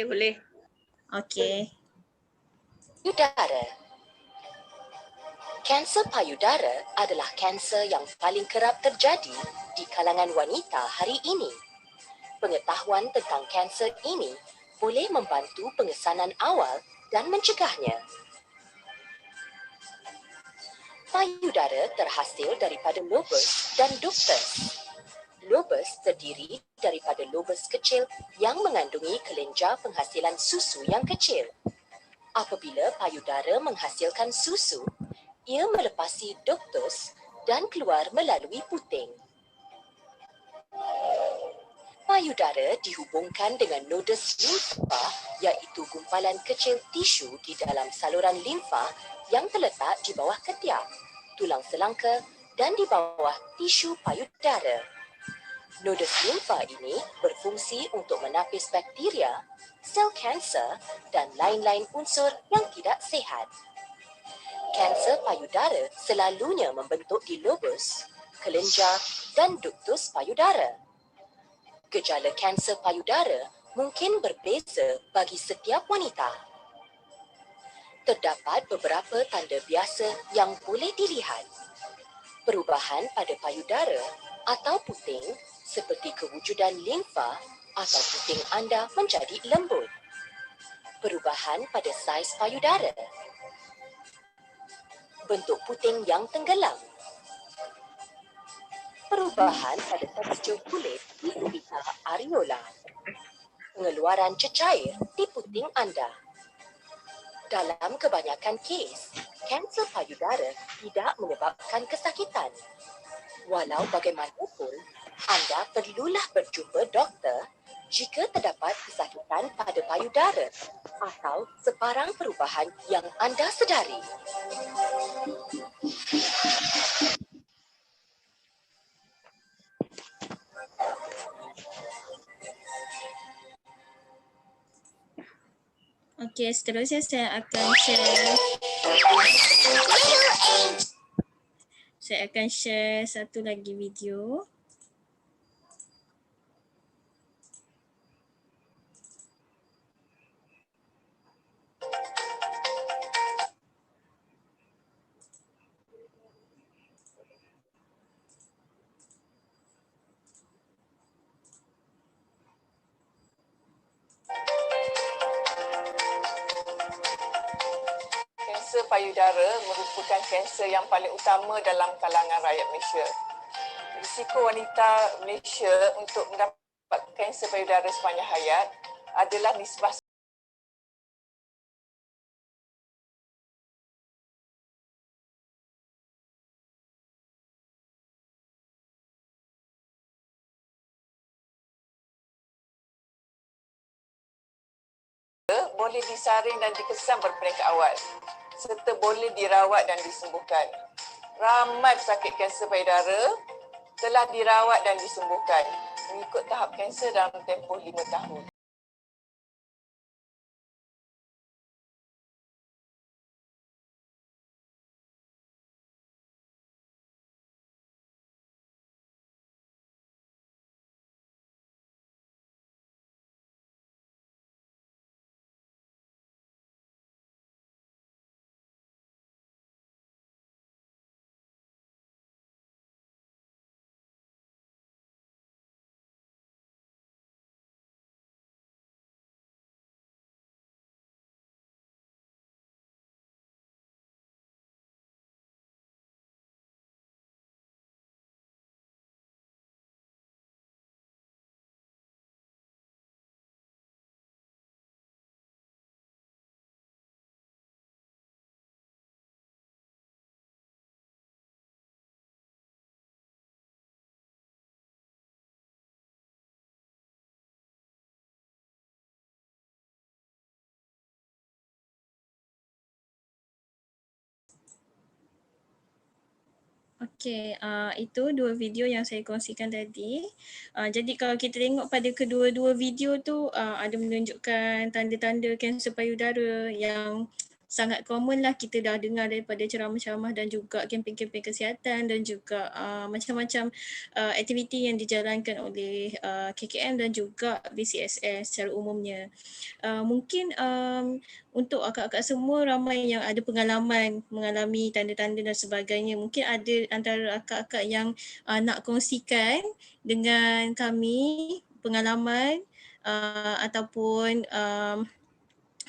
Boleh. Okey. Payudara. Kanser payudara adalah kanser yang paling kerap terjadi di kalangan wanita hari ini. Pengetahuan tentang kanser ini boleh membantu pengesanan awal dan mencegahnya. Payudara terhasil daripada lobus dan ductus. Lobus terdiri daripada lobus kecil yang mengandungi kelenjar penghasilan susu yang kecil. Apabila payudara menghasilkan susu, ia melepasi ductus dan keluar melalui puting. Payudara dihubungkan dengan nodus limfa, iaitu gumpalan kecil tisu di dalam saluran limfa yang terletak di bawah ketiak, tulang selangka dan di bawah tisu payudara. Nodus limfa ini berfungsi untuk menapis bakteria, sel kanser dan lain-lain unsur yang tidak sihat. Kanser payudara selalunya membentuk di lobus, kelenjar dan ductus payudara. Gejala kanser payudara mungkin berbeza bagi setiap wanita. Terdapat beberapa tanda biasa yang boleh dilihat. Perubahan pada payudara atau puting seperti kewujudan limfa atau puting anda menjadi lembut. Perubahan pada saiz payudara. Bentuk puting yang tenggelam. Perubahan pada tekstur kulit di sekitar areola. Pengeluaran cecair di puting anda. Dalam kebanyakan kes, kanser payudara tidak menyebabkan kesakitan. Walau bagaimanapun, anda perlulah berjumpa doktor jika terdapat kesakitan pada payudara atau sebarang perubahan yang anda sedari. Okey, seterusnya saya akan share satu lagi video. Kanser payudara merupakan kanser yang paling utama dalam kalangan rakyat Malaysia. Risiko wanita Malaysia untuk mendapat kanser payudara sepanjang hayat adalah nisbah boleh disaring dan dikesan berperingkat awal serta boleh dirawat dan disembuhkan. Ramai pesakit kanser payudara telah dirawat dan disembuhkan mengikut tahap kanser dalam tempoh 5 tahun. Okey, itu dua video yang saya kongsikan tadi. Jadi kalau kita tengok pada kedua-dua video tu ada menunjukkan tanda-tanda kanser payudara yang sangat common lah kita dah dengar daripada ceramah-ceramah dan juga kempen-kempen kesihatan dan juga macam-macam aktiviti yang dijalankan oleh KKM dan juga BCSS secara umumnya. Mungkin untuk akak-akak semua ramai yang ada pengalaman mengalami tanda-tanda dan sebagainya. Mungkin ada antara akak-akak yang nak kongsikan dengan kami pengalaman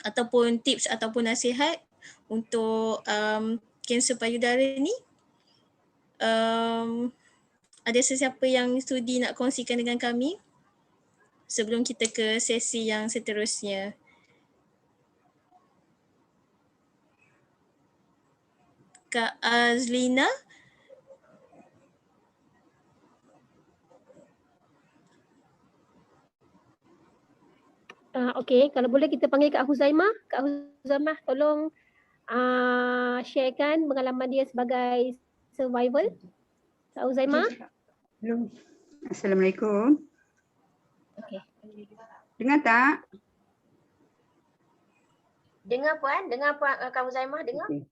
ataupun tips ataupun nasihat untuk kanser payudara ni. Ada sesiapa yang sudi nak kongsikan dengan kami sebelum kita ke sesi yang seterusnya? Kak Azlina? Okey, kalau boleh kita panggil Kak Huzaimah. Kak Huzaimah tolong sharekan pengalaman dia sebagai survival. Kak Huzaimah. Assalamualaikum. Okey. Dengar tak? Dengar Puan Kak Huzaimah dengar? Okay.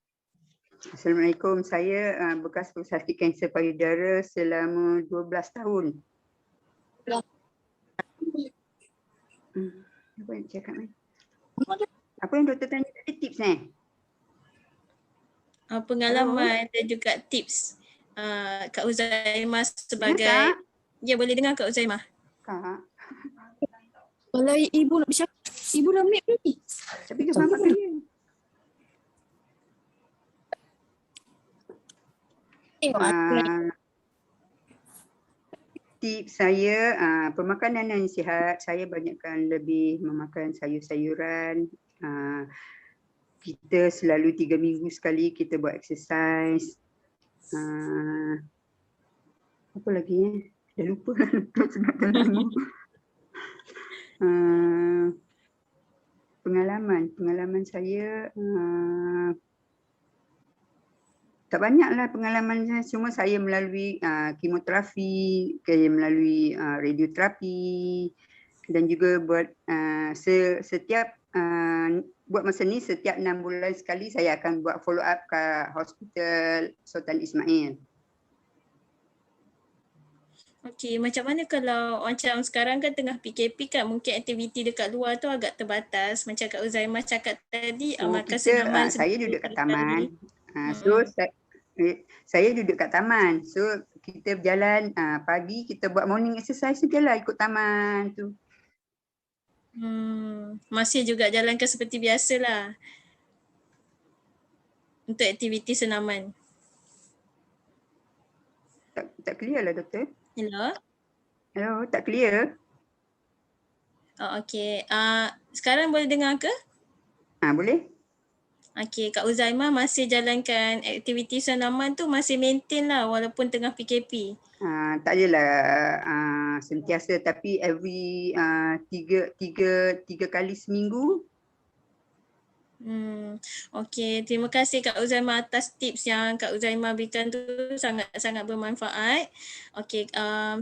Assalamualaikum. Saya bekas pesakit kanser payudara selama 12 tahun. Apa yang cakap ni? Apa yang doktor tanya tadi, tips ni? Pengalaman dan juga tips Kak Huzaimah sebagai... Ya, boleh dengar Kak Huzaimah? Kak. Kalau ibu nak bercakap, ibu dah ambil ni. Tapi ke mama dia? Tips saya, pemakanan yang sihat, saya banyakkan lebih memakan sayur-sayuran. Kita selalu 3 minggu sekali kita buat exercise. Apa lagi? Dah lupa sebabkan lama. Pengalaman saya tak banyaklah pengalaman saya, cuma saya melalui kemoterapi, saya melalui radioterapi dan juga buat setiap buat masa ni setiap 6 bulan sekali saya akan buat follow up ke hospital Sultan Ismail. Okey, macam mana kalau macam sekarang kan tengah PKP kan, mungkin aktiviti dekat luar tu agak terbatas. Macam Kak Huzaimah cakap tadi, makan senaman. Saya duduk kat taman. So saya duduk kat taman. So kita berjalan pagi, kita buat morning exercise sajalah ikut taman tu. Masih juga jalankan seperti biasalah untuk aktiviti senaman. Tak clear lah doktor. Hello? Hello, tak clear. Okey. Sekarang boleh dengar ke? Boleh. Okey, Kak Huzaimah masih jalankan aktiviti senaman tu, masih maintain lah walaupun tengah PKP. Tak adalah sentiasa, tapi every tiga kali seminggu. Okey, terima kasih Kak Huzaimah atas tips yang Kak Huzaimah berikan tu, sangat-sangat bermanfaat. Okey,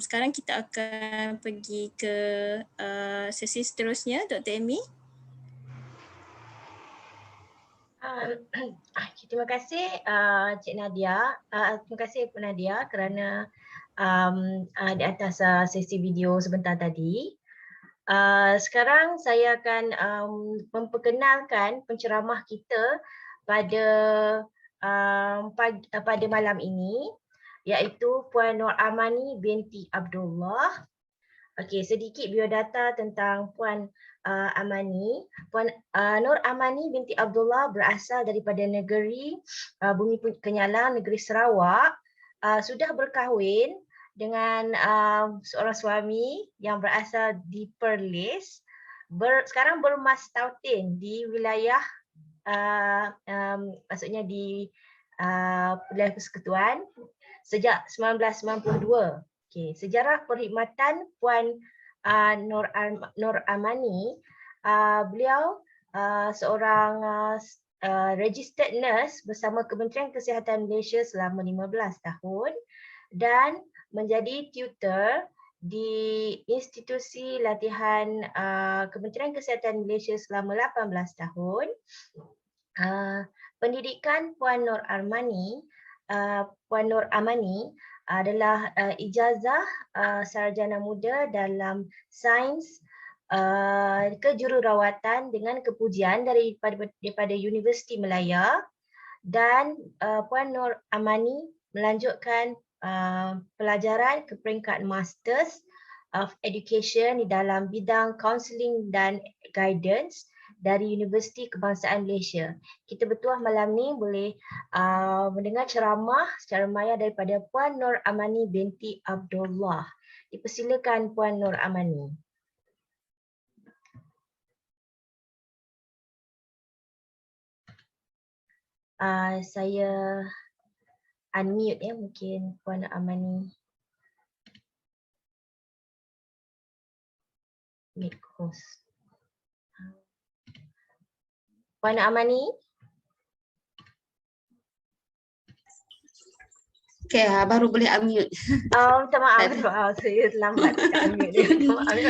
sekarang kita akan pergi ke sesi seterusnya, Dr. Amy. Terima kasih Cik Nadia. Terima kasih Puan Nadia kerana di atas sesi video sebentar tadi. Sekarang saya akan memperkenalkan penceramah kita pada malam ini, iaitu Puan Nur Amani binti Abdullah. Okey, sedikit biodata tentang Puan Amani. Puan Nur Amani binti Abdullah berasal daripada negeri Bumi Kenyalang, negeri Sarawak. Sudah berkahwin dengan seorang suami yang berasal di Perlis. Sekarang bermastautin di wilayah maksudnya di wilayah Persekutuan sejak 1992. Okay. Sejarah perkhidmatan Puan Nur Amani, beliau seorang registered nurse bersama Kementerian Kesihatan Malaysia selama 15 tahun dan menjadi tutor di institusi latihan Kementerian Kesihatan Malaysia selama 18 tahun. Pendidikan Puan Nur Armani, Puan Nur Amani adalah ijazah sarjana muda dalam sains kejururawatan dengan kepujian daripada Universiti Malaya, dan Puan Nur Amani melanjutkan pelajaran ke peringkat Masters of Education di dalam bidang Counselling dan Guidance dari Universiti Kebangsaan Malaysia. Kita bertuah malam ni boleh mendengar ceramah secara maya daripada Puan Nur Amani binti Abdullah. Dipersilakan Puan Nur Amani. Saya unmute ya, mungkin Puan Nur Amani. Make host. Puan Nur Amani. Okay, baru boleh unmute. Minta maaf, saya lambat unmute dia. Minta maaf.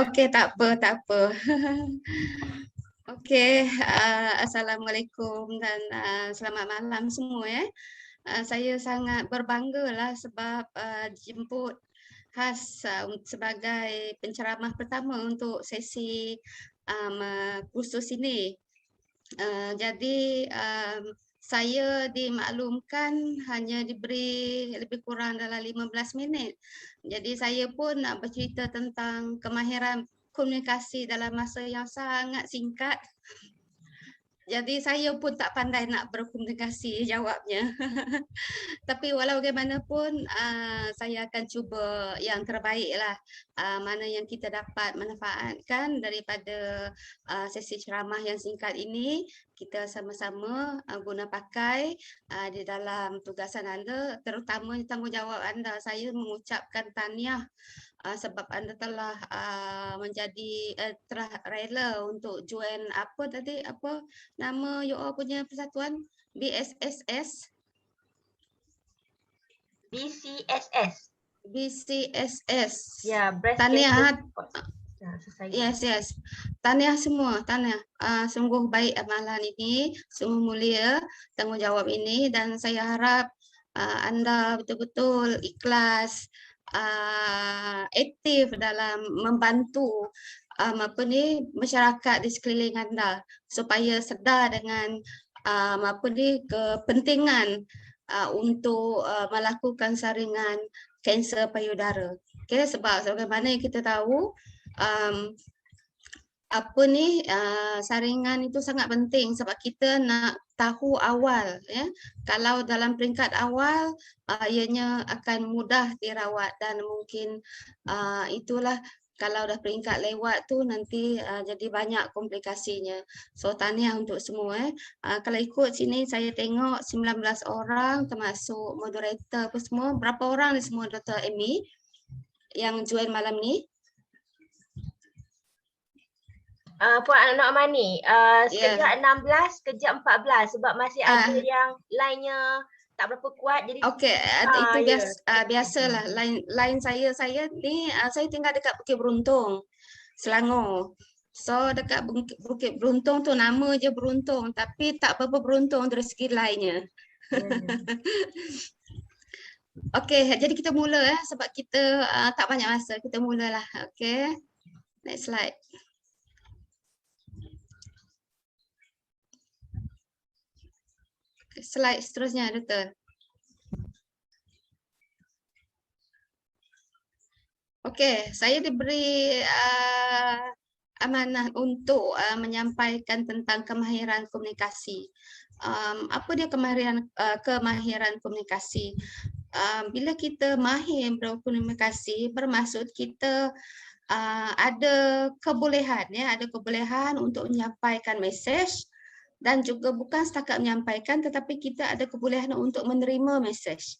Okay, tak apa. Okay, Assalamualaikum dan selamat malam semua ya. Saya sangat berbangga lah sebab dijemput khas sebagai penceramah pertama untuk sesi kursus ini. Jadi saya dimaklumkan hanya diberi lebih kurang dalam 15 minit. Jadi saya pun nak bercerita tentang kemahiran komunikasi dalam masa yang sangat singkat. Jadi saya pun tak pandai nak berkomunikasi jawabnya. Tapi walau bagaimanapun saya akan cuba yang terbaik lah. Mana yang kita dapat manfaatkan daripada sesi ceramah yang singkat ini, kita sama-sama guna pakai di dalam tugasan anda, terutama tanggungjawab anda. Saya mengucapkan tahniah sebab anda telah menjadi telah rela untuk join apa tadi, apa nama you all punya persatuan? BSSS? BCSS. Ya, Breast tahniah. Yes. Tahniah semua, tahniah. Sungguh baik amalan ini, sungguh mulia tanggungjawab ini, dan saya harap anda betul-betul ikhlas, aktif dalam membantu masyarakat di sekeliling anda supaya sedar dengan kepentingan untuk melakukan saringan kanser payudara. Okay, sebab sebagaimana yang kita tahu, saringan itu sangat penting sebab kita nak tahu awal ya. Kalau dalam peringkat awal ianya akan mudah dirawat, dan mungkin itulah kalau dah peringkat lewat tu nanti jadi banyak komplikasinya. So tahniah untuk semua. Kalau ikut sini saya tengok 19 orang termasuk moderator apa semua. Berapa orang ni semua Dr. Amy yang join malam ni? Puan Nur Amani, sekejap 16, sekejap 14 sebab masih ada yang lainnya tak berapa kuat, jadi okey, itu biasalah. Line saya ni saya tinggal dekat Bukit Beruntung, Selangor. So dekat Bukit Beruntung tu nama je beruntung, tapi tak berapa beruntung dari segi line-nya. Okey, jadi kita mula sebab kita tak banyak masa, kita mulalah. Okey. Next slide. Slide seterusnya, Doktor. Okey, saya diberi amanah untuk menyampaikan tentang kemahiran komunikasi. Apa dia kemahiran komunikasi? Bila kita mahir berkomunikasi, bermaksud kita ada kebolehan ada kebolehan untuk menyampaikan mesej, dan juga bukan setakat menyampaikan tetapi kita ada kebolehan untuk menerima mesej.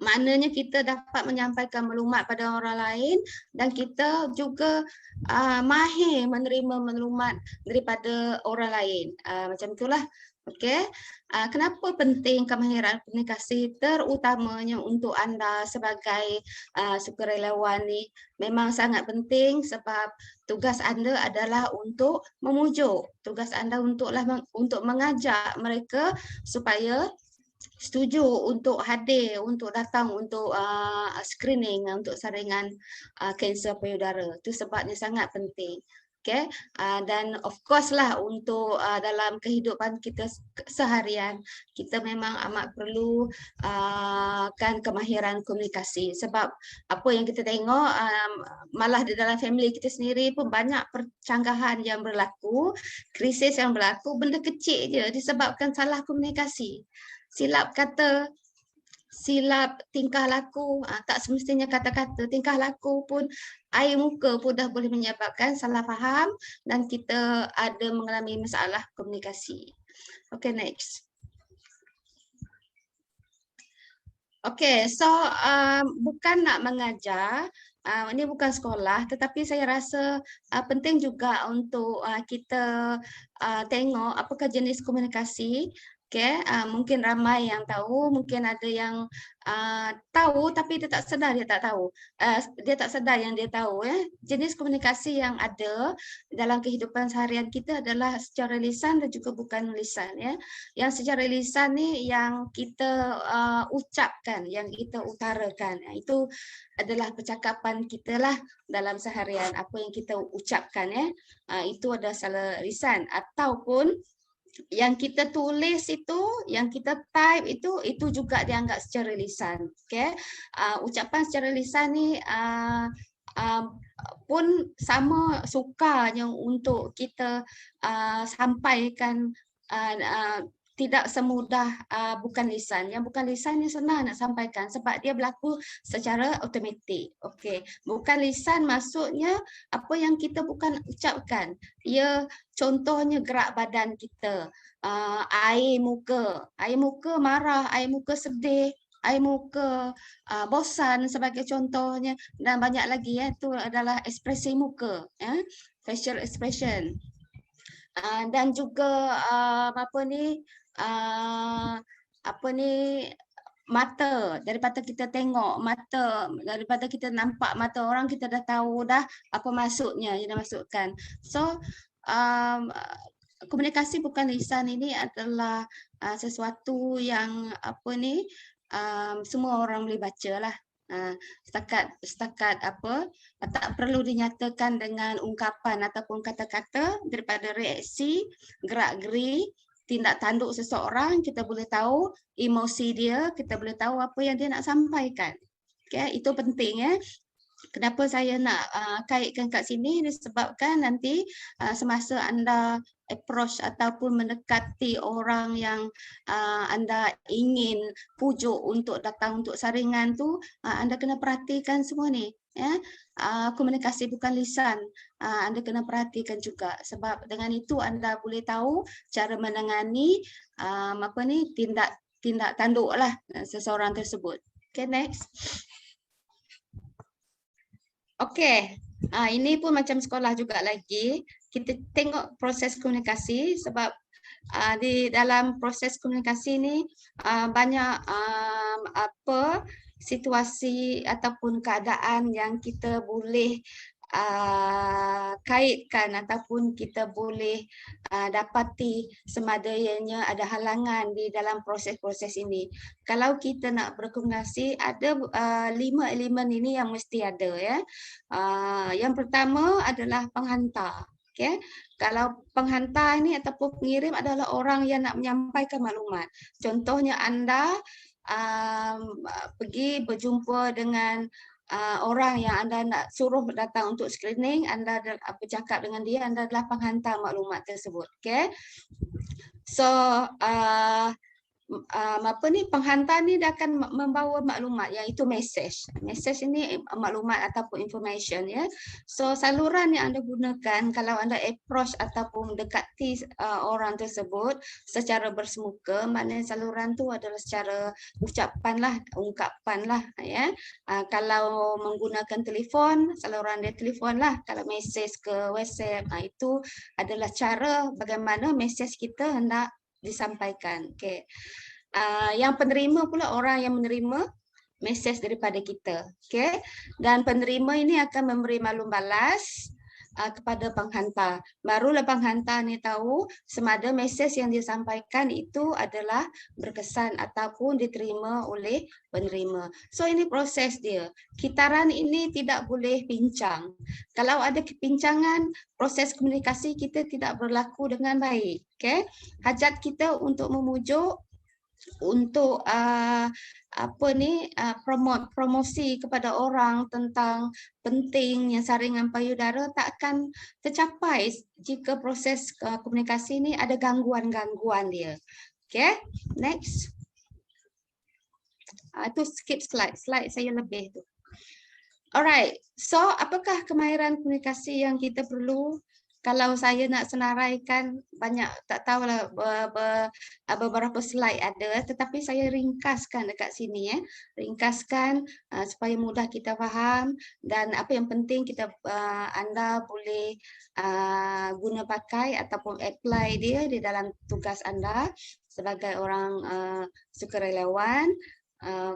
maknanya kita dapat menyampaikan maklumat pada orang lain dan kita juga mahir menerima maklumat daripada orang lain. Macam itulah. Okey. Kenapa penting kemahiran komunikasi, terutamanya untuk anda sebagai sukarelawan ni? Memang sangat penting sebab tugas anda adalah untuk memujuk. Tugas anda untuk mengajak mereka supaya setuju untuk hadir, untuk datang untuk screening untuk saringan kanser payudara. Itu sebabnya sangat penting. Okay. Dan of course lah untuk dalam kehidupan kita seharian, kita memang amat perlu kan kemahiran komunikasi. Sebab apa yang kita tengok malah di dalam family kita sendiri pun banyak percanggahan yang berlaku, krisis yang berlaku, benda kecil je disebabkan salah komunikasi. Silap kata, silap tingkah laku, tak semestinya kata-kata, tingkah laku pun, air muka pun dah boleh menyebabkan salah faham dan kita ada mengalami masalah komunikasi. Okay, next. Okay, so bukan nak mengajar, ini bukan sekolah, tetapi saya rasa penting juga untuk kita tengok apakah jenis komunikasi. Okay, mungkin ramai yang tahu, mungkin ada yang tahu tapi dia tak sedar dia tak tahu. Dia tak sedar yang dia tahu. Jenis komunikasi yang ada dalam kehidupan seharian kita adalah secara lisan dan juga bukan lisan. Yang secara lisan ni yang kita ucapkan, yang kita utarakan. Itu adalah percakapan kita lah dalam seharian, apa yang kita ucapkan. Itu adalah secara lisan. Ataupun yang kita tulis itu, yang kita type itu juga dianggap secara lisan. Okay? Ucapan secara lisan ni pun sama sukanya untuk kita sampaikan, tidak semudah bukan lisan. Yang bukan lisan ni senang nak sampaikan sebab dia berlaku secara automatik. Okey, bukan lisan maksudnya apa yang kita bukan ucapkan. Ia contohnya gerak badan kita, air muka marah, air muka sedih, air muka bosan sebagai contohnya, dan banyak lagi. Itu adalah ekspresi muka, facial expression. Dan juga mata, daripada kita tengok mata, daripada kita nampak mata orang, kita dah tahu dah apa maksudnya yang dimaksudkan. So komunikasi bukan lisan ini adalah sesuatu yang semua orang boleh baca lah. Setakat tak perlu dinyatakan dengan ungkapan ataupun kata-kata, daripada reaksi, gerak-geri, tindak tanduk seseorang, kita boleh tahu emosi dia, kita boleh tahu apa yang dia nak sampaikan. Okay, itu penting. Kenapa saya nak kaitkan kat sini, disebabkan nanti semasa anda approach ataupun mendekati orang yang anda ingin pujuk untuk datang untuk saringan tu, anda kena perhatikan semua ni. Komunikasi bukan lisan, anda kena perhatikan juga, sebab dengan itu anda boleh tahu cara menangani tindak tanduk lah seseorang tersebut. Okay, next. Okey, ini pun macam sekolah juga lagi. Kita tengok proses komunikasi, sebab di dalam proses komunikasi ni banyak situasi ataupun keadaan yang kita boleh kaitkan ataupun kita boleh dapati semada ianya ada halangan di dalam proses-proses ini. Kalau kita nak berkomunikasi, ada 5 elemen ini yang mesti ada. Yang pertama adalah penghantar. Okay. Kalau penghantar ini ataupun pengirim adalah orang yang nak menyampaikan maklumat. Contohnya anda pergi berjumpa dengan orang yang anda nak suruh datang untuk screening, anda bercakap dengan dia, anda adalah penghantar maklumat tersebut. Okay. So penghantar ni dia akan membawa maklumat iaitu message. Message ini maklumat ataupun information ya. So saluran yang anda gunakan kalau anda approach ataupun mendekati orang tersebut secara bersemuka, maknanya saluran tu adalah secara ungkapan lah ya. Kalau menggunakan telefon, saluran dia telefon lah. Kalau message ke WhatsApp, itu adalah cara bagaimana message kita hendak disampaikan. Okey. Yang penerima pula orang yang menerima mesej daripada kita. Okey. Dan penerima ini akan memberi maklum balas kepada penghantar. Barulah penghantar ni tahu semada mesej yang disampaikan itu adalah berkesan ataupun diterima oleh penerima. So ini proses dia. Kitaran ini tidak boleh pincang. Kalau ada kepincangan, proses komunikasi kita tidak berlaku dengan baik. Okay? Hajat kita untuk memujuk, untuk promosi kepada orang tentang pentingnya saringan payudara tak akan tercapai jika proses komunikasi ini ada gangguan-gangguan dia. Okay, next. Itu skip slide saya lebih tu. Alright, so apakah kemahiran komunikasi yang kita perlu? Kalau saya nak senaraikan banyak tak tahulah beberapa slide ada, tetapi saya ringkaskan dekat sini ya. Ringkaskan supaya mudah kita faham dan apa yang penting kita anda boleh guna pakai ataupun apply dia di dalam tugas anda sebagai orang sukarelawan.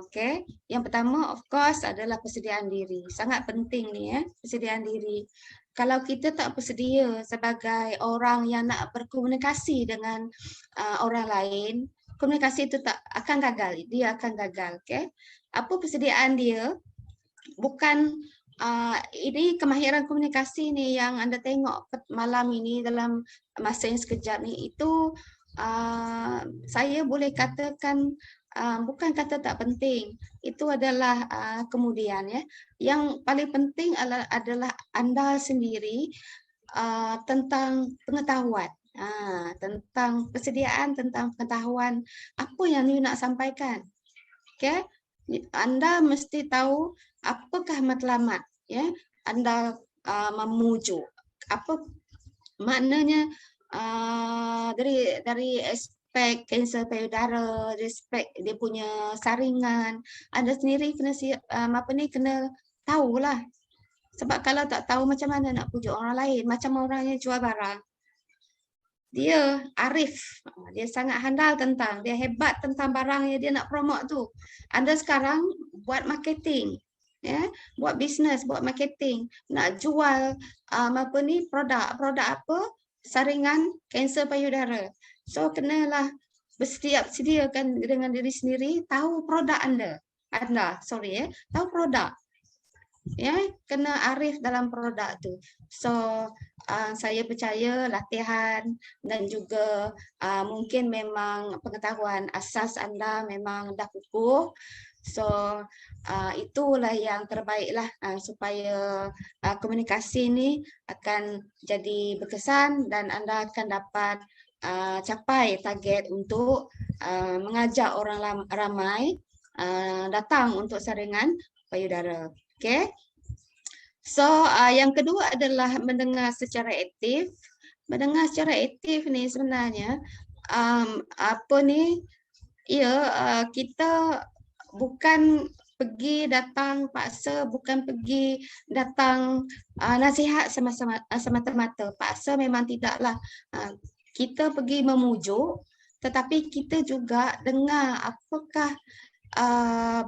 Okay. Yang pertama of course adalah persediaan diri. Sangat penting ni ya, persediaan diri. Kalau kita tak bersedia sebagai orang yang nak berkomunikasi dengan orang lain, komunikasi itu tak akan gagal, dia akan gagal. Okay? Apa persediaan dia? Bukan ini kemahiran komunikasi ni yang anda tengok malam ini dalam masa yang sekejap ni, itu saya boleh katakan bukan kata tak penting, itu adalah kemudian ya. Yang paling penting adalah anda sendiri tentang pengetahuan, tentang persediaan, tentang pengetahuan apa yang you nak sampaikan. Okay? Anda mesti tahu apakah matlamat ya. Anda memujuk apa maknanya dari aspek kanser payudara, aspek dia punya saringan, anda sendiri kena kena tahulah. Sebab kalau tak tahu macam mana nak pujuk orang lain, macam orang yang jual barang. Dia arif, dia sangat handal tentang, dia hebat tentang barang yang dia nak promote tu. Anda sekarang buat marketing, ya, buat bisnes, buat marketing, nak jual produk apa? Saringan kanser payudara. So kenalah sediakan dengan diri sendiri, tahu produk anda, tahu produk. Ya, kena arif dalam produk tu. So saya percaya latihan dan juga mungkin memang pengetahuan asas anda memang dah kukuh. So itulah yang terbaiklah supaya komunikasi ni akan jadi berkesan dan anda akan dapat capai target untuk mengajak orang ramai datang untuk saringan payudara. Okay. So yang kedua adalah mendengar secara aktif. Mendengar secara aktif ni sebenarnya kita bukan pergi datang paksa, bukan pergi datang nasihat semata-mata. Paksa memang tidaklah. Kita pergi memujuk, tetapi kita juga dengar apakah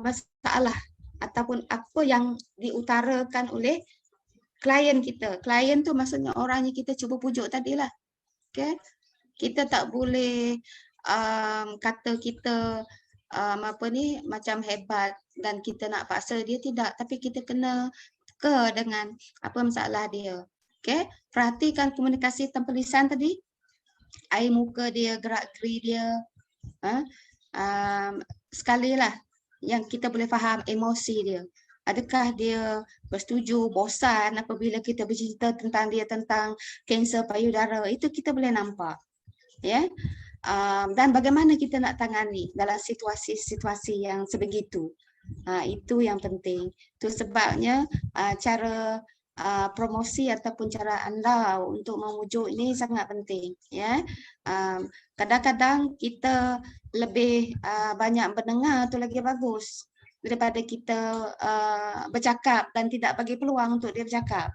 masalah ataupun apa yang diutarakan oleh klien kita. Klien tu maksudnya orang yang kita cuba pujuk tadilah. Okay? Kita tak boleh kata kita macam hebat dan kita nak paksa dia, tidak. Tapi kita kena teka dengan apa masalah dia. Okay? Perhatikan komunikasi tanpa lisan tadi. Air muka dia, gerak-geri dia. Sekali lah yang kita boleh faham emosi dia. Adakah dia bersetuju, bosan apabila kita bercerita tentang dia, tentang kanser payudara. Itu kita boleh nampak. Ya. dan bagaimana kita nak tangani dalam situasi-situasi yang sebegitu. Itu yang penting. Itu sebabnya cara promosi ataupun cara anda untuk memujuk ini sangat penting. Ya, kadang-kadang kita lebih banyak mendengar tu lagi bagus daripada kita bercakap dan tidak bagi peluang untuk dia bercakap.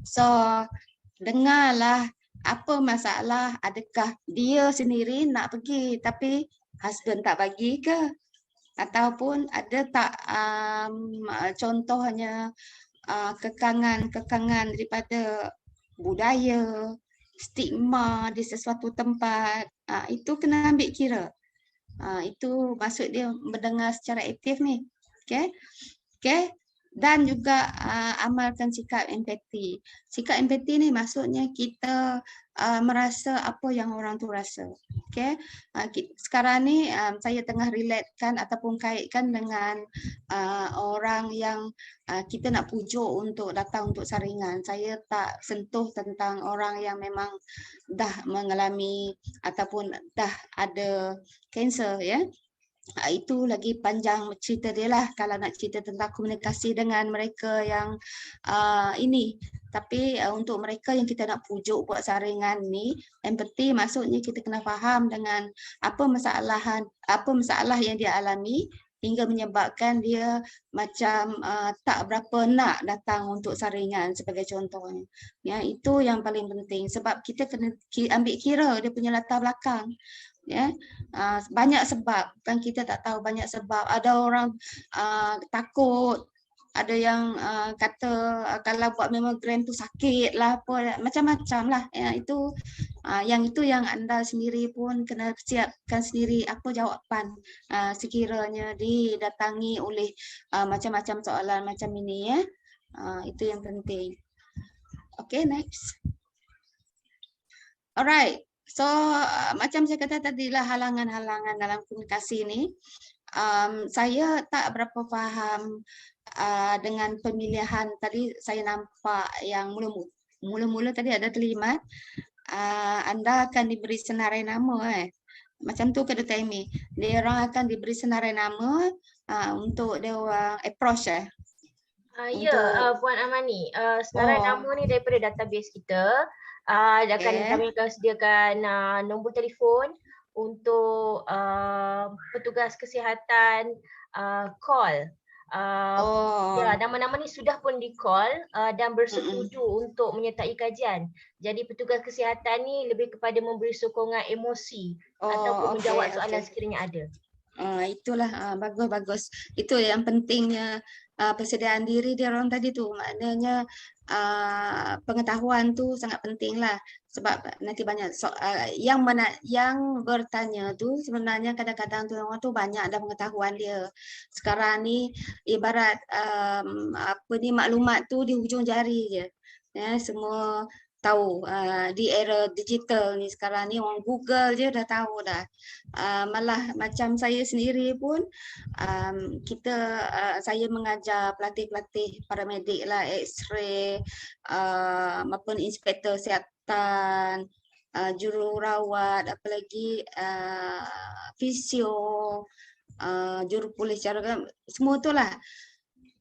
So dengarlah apa masalah, adakah dia sendiri nak pergi tapi husband tak bagi ke? Ataupun ada tak contohnya kekangan daripada budaya, stigma di sesuatu tempat, itu kena ambil kira. Itu maksud dia mendengar secara aktif ni. Okay. Dan juga amalkan sikap empati. Sikap empati ni maksudnya kita merasa apa yang orang tu rasa. Okay. Sekarang ni saya tengah relatekan ataupun kaitkan dengan orang yang kita nak pujuk untuk datang untuk saringan. Saya tak sentuh tentang orang yang memang dah mengalami ataupun dah ada kanser, ya. Itu lagi panjang cerita dia lah kalau nak cerita tentang komunikasi dengan mereka yang ini. Tapi untuk mereka yang kita nak pujuk buat saringan ni, empati maksudnya kita kena faham dengan apa masalah yang dia alami hingga menyebabkan dia macam tak berapa nak datang untuk saringan sebagai contohnya. Ya, itu yang paling penting sebab kita kena ambil kira dia punya latar belakang. Ya, banyak sebab, kan kita tak tahu banyak sebab. Ada orang takut, ada yang kata kalau buat mammogram tu sakit lah, apa macam-macam lah. Ya, itu yang anda sendiri pun kena siapkan sendiri apa jawapan sekiranya didatangi oleh macam-macam soalan macam ini, ya. Itu yang penting. Okay, next. Alright. So macam saya kata tadi lah, halangan-halangan dalam komunikasi ni, saya tak berapa faham dengan pemilihan tadi. Saya nampak yang mula-mula tadi ada kalimat anda akan diberi senarai nama, macam tu ke Dr. Amy? Dia orang akan diberi senarai nama untuk dia orang approach Puan Amani, senarai nama ni daripada database kita. Kami akan sediakan nombor telefon untuk petugas kesihatan call. Ya, nama-nama ni sudah pun di call dan bersetuju untuk menyertai kajian. Jadi petugas kesihatan ni lebih kepada memberi sokongan emosi ataupun menjawab soalan sekiranya ada. Itulah bagus. Itu yang pentingnya persediaan diri dia orang tadi tu. Maknanya pengetahuan tu sangat penting lah. Sebab nanti banyak yang bertanya tu sebenarnya kadang-kadang tu orang tu banyak dah pengetahuan dia. Sekarang ni ibarat maklumat tu di hujung jari je. Ya, semua tahu di era digital ni sekarang ni orang Google je dah tahu dah. Malah macam saya sendiri pun saya mengajar pelatih-pelatih paramedik lah, X-ray, maupun inspektor kesihatan, jururawat, apalagi fisio, jurupolis cara semua tu lah.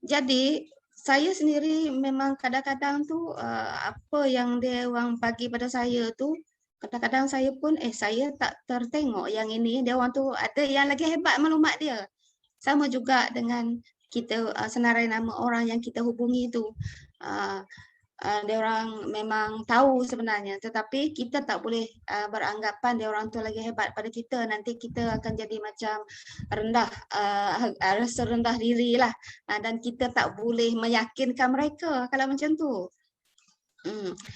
Jadi saya sendiri memang kadang-kadang tu apa yang dia orang bagi pada saya tu, kadang-kadang saya pun saya tak tertengok yang ini, dia orang tu ada yang lagi hebat maklumat dia. Sama juga dengan kita senarai nama orang yang kita hubungi tu. Dia orang memang tahu sebenarnya, tetapi kita tak boleh beranggapan dia orang tu lagi hebat pada kita. Nanti kita akan jadi macam rendah, rasa rendah diri lah, dan kita tak boleh meyakinkan mereka kalau macam tu.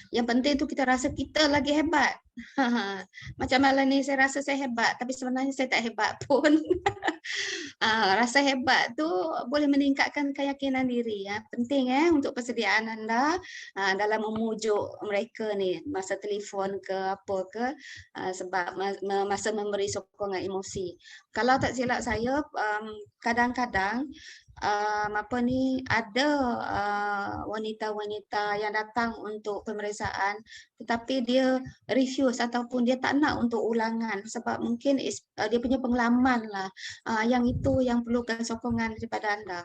Yang penting tu kita rasa kita lagi hebat. Macam malam ni saya rasa saya hebat, tapi sebenarnya saya tak hebat pun. Rasa hebat tu boleh meningkatkan keyakinan diri. Penting untuk persediaan anda dalam memujuk mereka ni masa telefon ke apa ke, sebab masa memberi sokongan emosi. Kalau tak silap saya, kadang-kadang ada wanita-wanita yang datang untuk pemeriksaan tetapi dia refuse ataupun dia tak nak untuk ulangan sebab mungkin dia punya pengalaman lah. Yang itu yang perlukan sokongan daripada anda.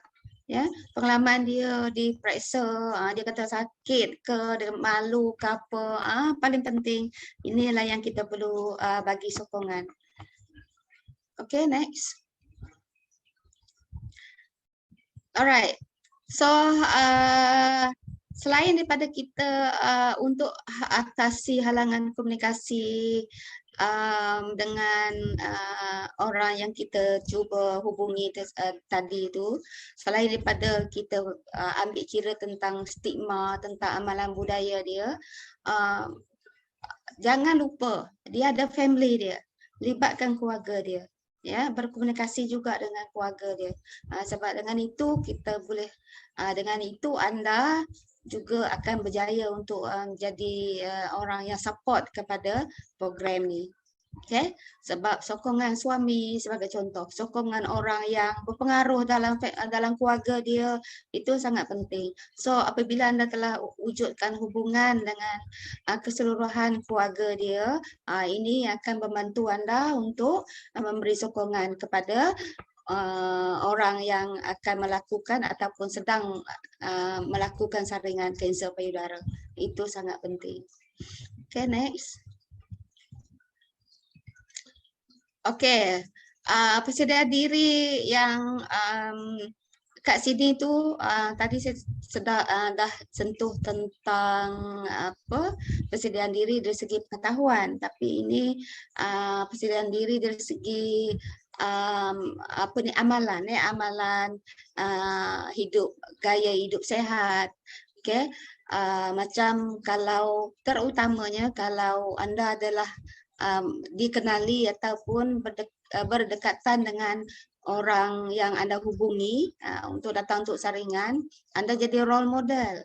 Ya, pengalaman dia diperiksa, dia kata sakit ke, dia malu ke apa, paling penting inilah yang kita perlu bagi sokongan. Okay, next. Alright, so selain daripada kita untuk atasi halangan komunikasi dengan orang yang kita cuba hubungi tadi itu, selain daripada kita ambil kira tentang stigma, tentang amalan budaya dia, jangan lupa dia ada family dia, libatkan keluarga dia. Ya, berkomunikasi juga dengan keluarga dia. Sebab dengan itu kita boleh, dengan itu anda juga akan berjaya untuk jadi orang yang support kepada program ni. Okay? Sebab sokongan suami sebagai contoh, sokongan orang yang berpengaruh dalam keluarga dia itu sangat penting. So apabila anda telah wujudkan hubungan dengan keseluruhan keluarga dia, ini akan membantu anda untuk memberi sokongan kepada orang yang akan melakukan ataupun sedang melakukan saringan kanser payudara. Itu sangat penting. Okay, next. Okay, persedia diri yang kat sini tu tadi saya dah sentuh tentang apa persediaan diri dari segi pengetahuan, tapi ini persediaan diri dari segi apa ni amalan hidup, gaya hidup sehat. Okay, macam kalau terutamanya kalau anda adalah dikenali ataupun berdekatan dengan orang yang anda hubungi untuk datang untuk saringan, anda jadi role model.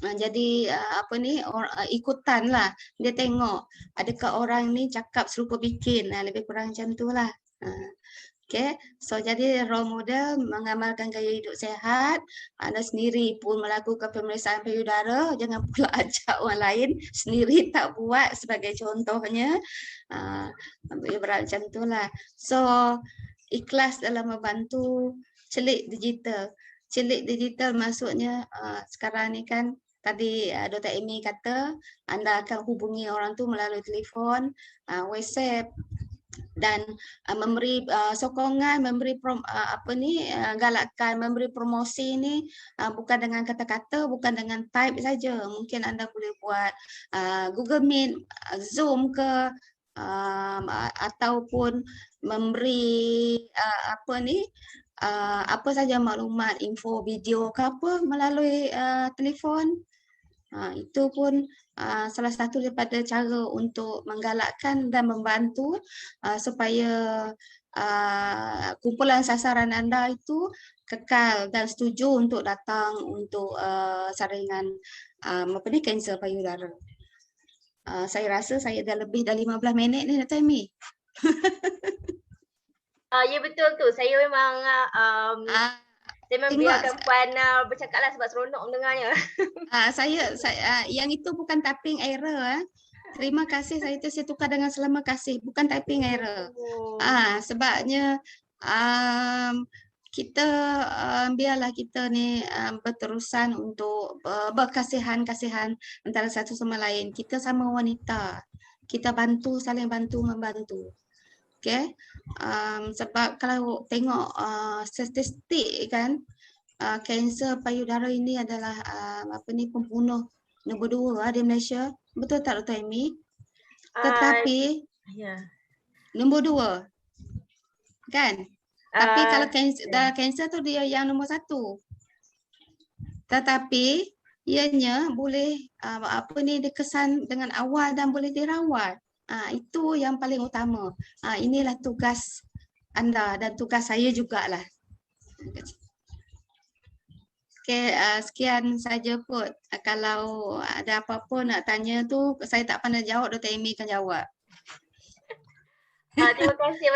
Jadi apa ni ikutan lah, dia tengok adakah orang ni cakap serupa bikin, lebih kurang macam tu lah. Okay, so jadi role model mengamalkan gaya hidup sehat, anda sendiri pun melakukan pemeriksaan payudara, jangan pula ajak orang lain, sendiri tak buat sebagai contohnya, berat macam tu lah. So ikhlas dalam membantu celik digital. Celik digital maksudnya sekarang ni kan tadi Dr. Amy kata anda akan hubungi orang tu melalui telefon, WhatsApp, dan memberi sokongan, memberi galakan, memberi promosi ni bukan dengan kata-kata, bukan dengan type saja. Mungkin anda boleh buat Google Meet, Zoom ke, ataupun memberi apa saja maklumat, info video ke apa melalui telefon. Itu pun salah satu daripada cara untuk menggalakkan dan membantu supaya kumpulan sasaran anda itu kekal dan setuju untuk datang untuk saringan kanser payudara. Saya rasa saya dah lebih dah 15 minit ni Dr. Amy. Ya betul tu. Saya memang saya membiarkan Puan bercakaplah sebab seronok mendengarnya. Saya yang itu bukan typing error. Terima kasih, saya tukar dengan selama kasih, bukan typing error. Sebabnya kita biarlah kita ni berterusan untuk berkasihan-kasihan antara satu sama lain. Kita sama wanita, kita bantu, saling bantu membantu. Okay, sebab kalau tengok statistik kan, kanser payudara ini adalah pembunuh nombor 2 di Malaysia. Betul tak Dr. Amy? Tetapi nombor 2 kan? Tapi kalau kanser tu dia yang nombor 1. Tetapi ianya boleh dikesan dengan awal dan boleh dirawat. Itu yang paling utama. Inilah tugas anda dan tugas saya jugalah. Okay, sekian saja pun. Kalau ada apa-apa nak tanya tu, saya tak pandai jawab, Dr. Amy akan jawab. Terima kasih.